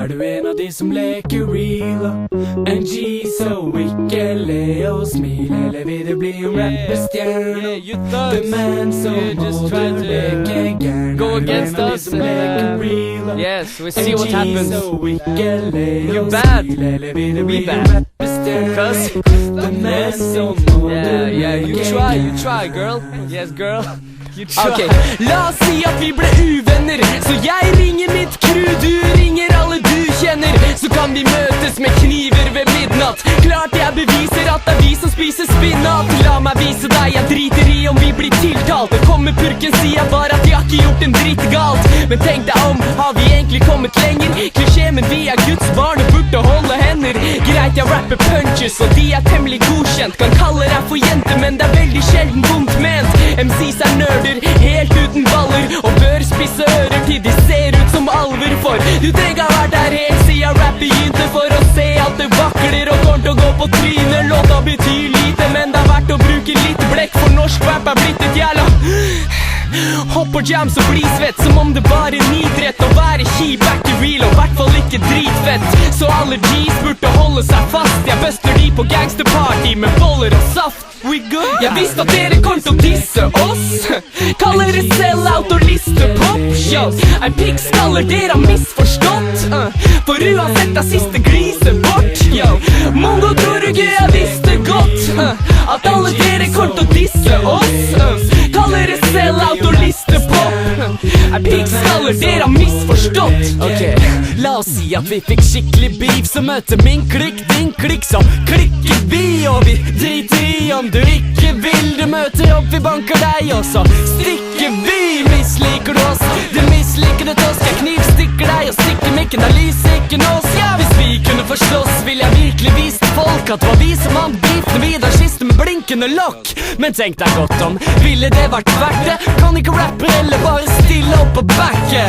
du en av de som leker real En G, så ikke le og smile Eller vil du bli om rappestjerne The man, så må du leke gærne Go against us. som leker real Yes, we see what happens. You're bad. We bad. Cause the man, så må Yeah, you try, girl. Yes, girl. You try. Ok, la oss si at vi ble uvenner Så jeg ringer mitt crew, du ringer alle du kjenner Så kan vi møtes med kniver ved midnatt Klart jeg beviser at det er vi som spiser spinat La meg vise deg, jeg driter i om vi blir tiltalt Det kommer purken, sier jeg bare at jeg har ikke gjort en dritt galt Men tenk deg om, har vi egentlig kommet lenger? Klisjé, men vi er Guds barn og burde holde hender Greit, jeg rapper punches, og de er temmelig godkjent Kan kalle deg for jente, men det er veldig sjelden vondt ment MCs er nerder, helt uten baller Og bør spisse ører til de ser ut som alver For du trenger ha vært der helt siden rap begynte For å se at det vakler og kommer til å gå på trynet Låta betyr lite, men det er verdt å bruke litt blekk For norsk rap er blitt et jævla Hopp og jams og bli svett Som om det bare er nidrett Å være kjip er ikke real Og hvertfall ikke dritfett Så alle G's burde holde seg fast Jeg bøster de på gangsterparty Med boller og saft We good. Jeg visste at dere kom til å disse oss Kaller det sell-out og liste pop-shows Ei pikkskaller dere har misforstått For uansett er siste glise bort Mongo tror ikke jeg visste godt At alle dere kom til å disse oss Kaller det sell-out og liste pop Ei pikkskaller dere har misforstått Ok, la oss si at vi fikk skikkelig beef Så møter min klikk, din klikk Så klikker vi og vi driter i om du ikke vil Du møter opp, vi banker deg og så stikker vi Misliker du oss, du misliker det oss Jeg knivstikker deg og stikker mikken Der lyser ikke oss Ja, hvis vi kunne forstås Vil jeg virkelig vise folk At det var vi som hadde beef Når vi da kiste med blinkende lokk Men tenk deg godt om Ville det vært verdt det? Kan ikke rappe eller bare stille opp og backe